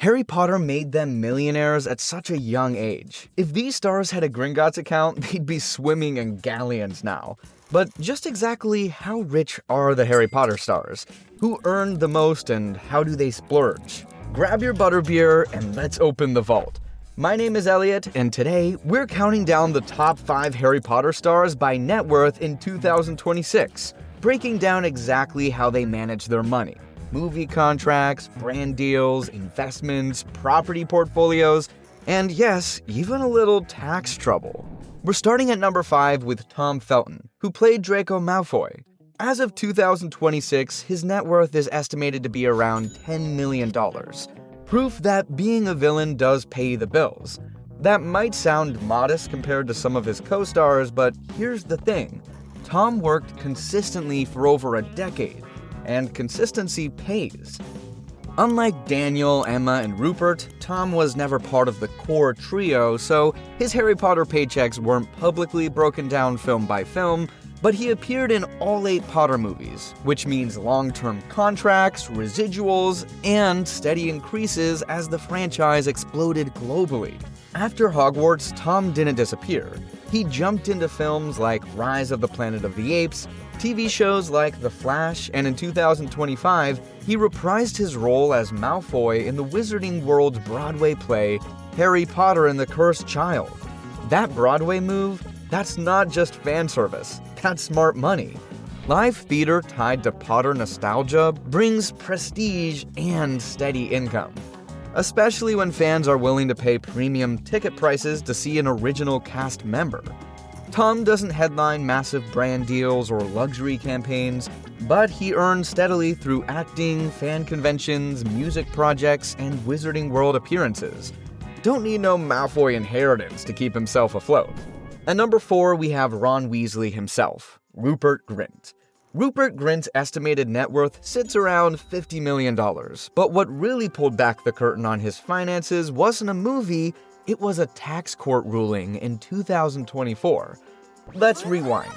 Harry Potter made them millionaires at such a young age. If these stars had a Gringotts account, they'd be swimming in galleons now. But just exactly how rich are the Harry Potter stars? Who earned the most and how do they splurge? Grab your butterbeer and let's open the vault. My name is Elliot, and today we're counting down the top 5 Harry Potter stars by net worth in 2026, breaking down exactly how they manage their money. Movie contracts, brand deals, investments, property portfolios, and yes, even a little tax trouble. We're starting at number 5 with Tom Felton, who played Draco Malfoy. As of 2026, his net worth is estimated to be around $10 million. Proof that being a villain does pay the bills. That might sound modest compared to some of his co-stars, but here's the thing. Tom worked consistently for over a decade, and consistency pays. Unlike Daniel, Emma, and Rupert, Tom was never part of the core trio, so his Harry Potter paychecks weren't publicly broken down film by film, but he appeared in all 8 Potter movies, which means long-term contracts, residuals, and steady increases as the franchise exploded globally. After Hogwarts, Tom didn't disappear. He jumped into films like Rise of the Planet of the Apes, TV shows like The Flash, and in 2025, he reprised his role as Malfoy in the Wizarding World's Broadway play, Harry Potter and the Cursed Child. That Broadway move? That's not just fan service, that's smart money. Live theater tied to Potter nostalgia brings prestige and steady income, especially when fans are willing to pay premium ticket prices to see an original cast member. Tom doesn't headline massive brand deals or luxury campaigns, but he earns steadily through acting, fan conventions, music projects, and Wizarding World appearances. Don't need no Malfoy inheritance to keep himself afloat. At number 4, we have Ron Weasley himself, Rupert Grint. Rupert Grint's estimated net worth sits around $50 million, but what really pulled back the curtain on his finances wasn't a movie, it was a tax court ruling in 2024. Let's rewind.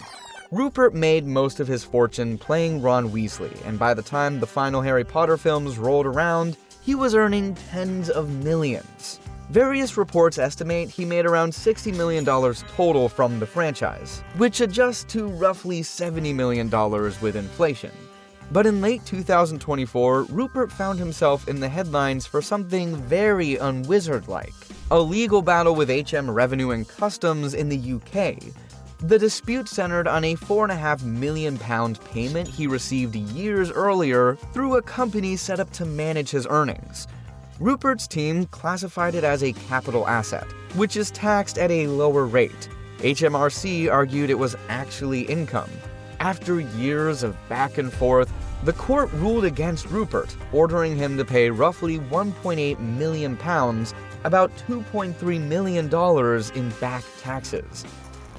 Rupert made most of his fortune playing Ron Weasley, and by the time the final Harry Potter films rolled around, he was earning tens of millions. Various reports estimate he made around $60 million total from the franchise, which adjusts to roughly $70 million with inflation. But in late 2024, Rupert found himself in the headlines for something very un-wizard-like. A legal battle with HM Revenue and Customs in the UK. The dispute centered on a £4.5 million payment he received years earlier through a company set up to manage his earnings. Rupert's team classified it as a capital asset, which is taxed at a lower rate. HMRC argued it was actually income. After years of back and forth, the court ruled against Rupert, ordering him to pay roughly £1.8 million, about $2.3 million in back taxes.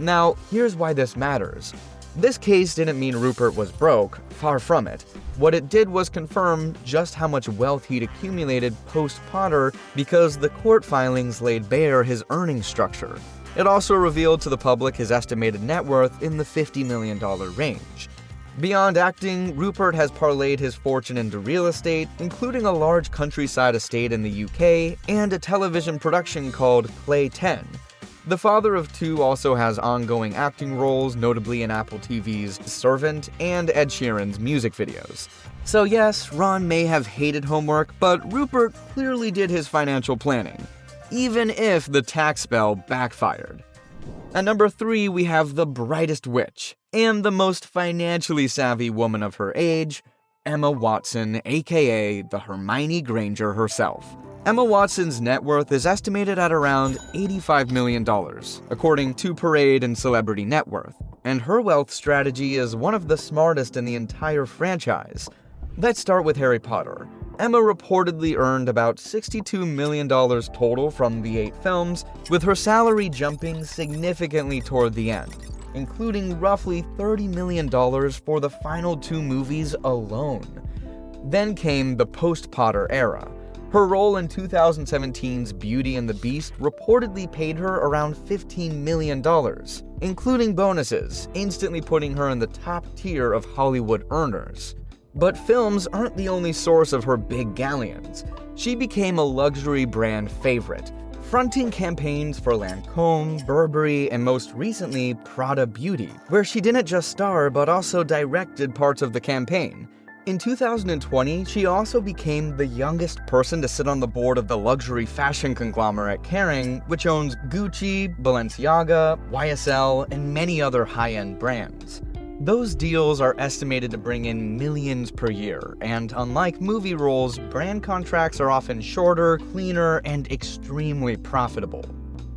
Now, here's why this matters. This case didn't mean Rupert was broke, far from it. What it did was confirm just how much wealth he'd accumulated post-Potter because the court filings laid bare his earning structure. It also revealed to the public his estimated net worth in the $50 million range. Beyond acting, Rupert has parlayed his fortune into real estate, including a large countryside estate in the UK and a television production called Play 10. The father of 2 also has ongoing acting roles, notably in Apple TV's Servant and Ed Sheeran's music videos. So yes, Ron may have hated homework, but Rupert clearly did his financial planning, even if the tax spell backfired. At number 3, we have the brightest witch, and the most financially savvy woman of her age, Emma Watson, aka the Hermione Granger herself. Emma Watson's net worth is estimated at around $85 million, according to Parade and Celebrity Net Worth, and her wealth strategy is one of the smartest in the entire franchise. Let's start with Harry Potter. Emma reportedly earned about $62 million total from the 8 films, with her salary jumping significantly toward the end, including roughly $30 million for the final 2 movies alone. Then came the post-Potter era. Her role in 2017's Beauty and the Beast reportedly paid her around $15 million, including bonuses, instantly putting her in the top tier of Hollywood earners. But films aren't the only source of her big galleons. She became a luxury brand favorite, fronting campaigns for Lancôme, Burberry, and most recently, Prada Beauty, where she didn't just star but also directed parts of the campaign. In 2020, she also became the youngest person to sit on the board of the luxury fashion conglomerate Kering, which owns Gucci, Balenciaga, YSL, and many other high-end brands. Those deals are estimated to bring in millions per year, and unlike movie roles, brand contracts are often shorter, cleaner, and extremely profitable.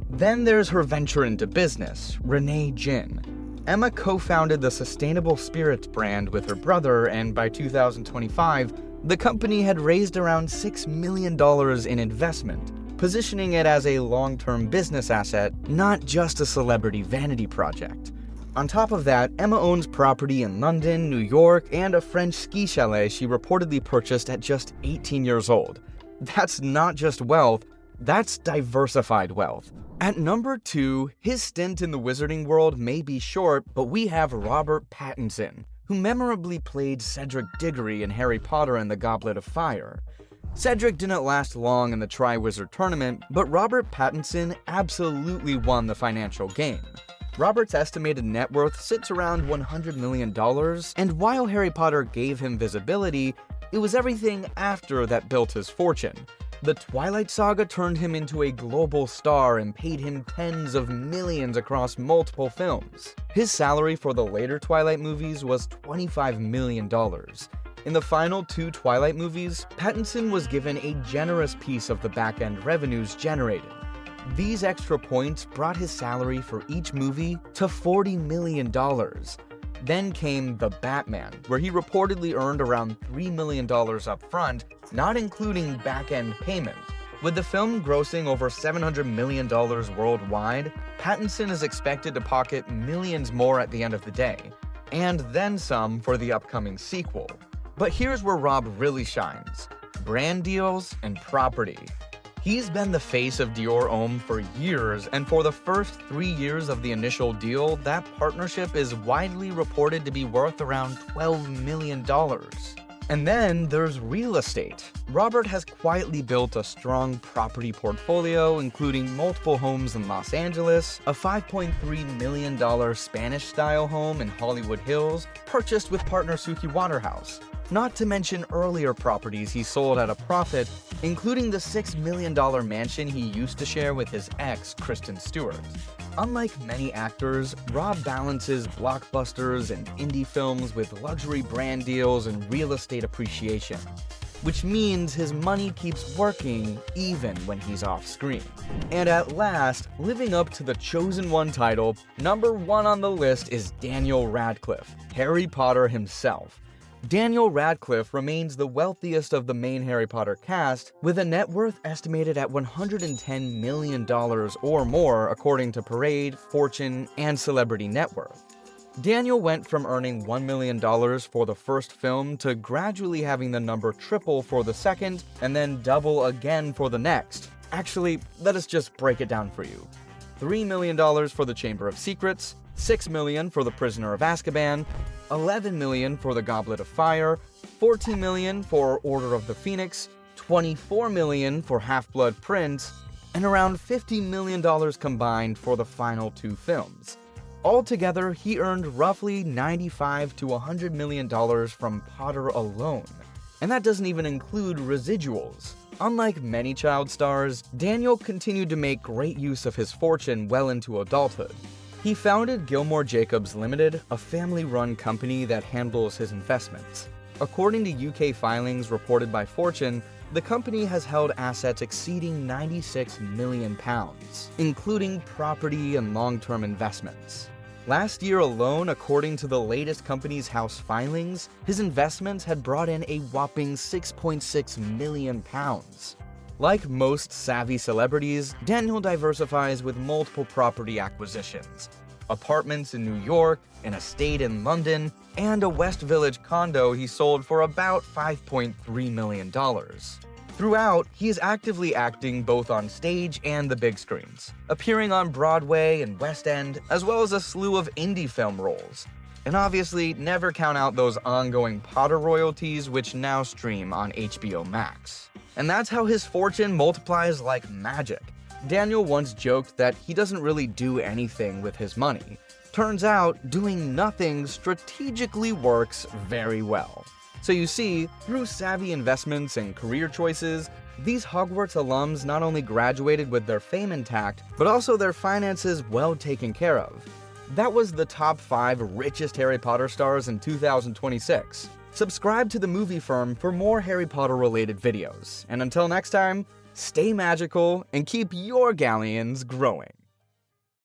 Then there's her venture into business, Renee Gin. Emma co-founded the sustainable spirits brand with her brother, and by 2025, the company had raised around $6 million in investment, positioning it as a long-term business asset, not just a celebrity vanity project. On top of that, Emma owns property in London, New York, and a French ski chalet she reportedly purchased at just 18 years old. That's not just wealth, that's diversified wealth. At number 2, his stint in the wizarding world may be short, but we have Robert Pattinson, who memorably played Cedric Diggory in Harry Potter and the Goblet of Fire. Cedric didn't last long in the Triwizard Tournament, but Robert Pattinson absolutely won the financial game. Robert's estimated net worth sits around $100 million, and while Harry Potter gave him visibility, it was everything after that built his fortune. The Twilight Saga turned him into a global star and paid him tens of millions across multiple films. His salary for the later Twilight movies was $25 million. In the final 2 Twilight movies, Pattinson was given a generous piece of the back-end revenues generated. These extra points brought his salary for each movie to $40 million. Then came The Batman, where he reportedly earned around $3 million up front, not including back-end payments. With the film grossing over $700 million worldwide, Pattinson is expected to pocket millions more at the end of the day, and then some for the upcoming sequel. But here's where Rob really shines: brand deals and property. He's been the face of Dior Homme for years, and for the first 3 years of the initial deal, that partnership is widely reported to be worth around $12 million. And then there's real estate. Robert has quietly built a strong property portfolio, including multiple homes in Los Angeles, a $5.3 million Spanish-style home in Hollywood Hills, purchased with partner Suki Waterhouse. Not to mention earlier properties he sold at a profit, including the $6 million mansion he used to share with his ex, Kristen Stewart. Unlike many actors, Rob balances blockbusters and indie films with luxury brand deals and real estate appreciation, which means his money keeps working even when he's off screen. And at last, living up to the Chosen One title, number 1 on the list is Daniel Radcliffe, Harry Potter himself. Daniel Radcliffe remains the wealthiest of the main Harry Potter cast, with a net worth estimated at $110 million or more according to Parade, Fortune, and Celebrity Net Worth. Daniel went from earning $1 million for the first film to gradually having the number triple for the second, and then double again for the next. Actually, let us just break it down for you. $3 million for the Chamber of Secrets, $6 million for the Prisoner of Azkaban, $11 million for the Goblet of Fire, $14 million for Order of the Phoenix, $24 million for Half-Blood Prince, and around $50 million combined for the final 2 films. Altogether, he earned roughly $95 to $100 million from Potter alone. And that doesn't even include residuals. Unlike many child stars, Daniel continued to make great use of his fortune well into adulthood. He founded Gilmore Jacobs Limited, a family-run company that handles his investments. According to UK filings reported by Fortune, the company has held assets exceeding £96 million, including property and long-term investments. Last year alone, according to the latest Companies House filings, his investments had brought in a whopping £6.6 million. Like most savvy celebrities, Daniel diversifies with multiple property acquisitions: apartments in New York, an estate in London, and a West Village condo he sold for about $5.3 million. Throughout, he is actively acting both on stage and the big screens, appearing on Broadway and West End, as well as a slew of indie film roles. And obviously, never count out those ongoing Potter royalties, which now stream on HBO Max. And that's how his fortune multiplies like magic. Daniel once joked that he doesn't really do anything with his money. Turns out, doing nothing strategically works very well. So you see, through savvy investments and career choices, these Hogwarts alums not only graduated with their fame intact, but also their finances well taken care of. That was the top 5 richest Harry Potter stars in 2026. Subscribe to the Movie Firm for more Harry Potter related videos. And until next time, stay magical and keep your galleons growing.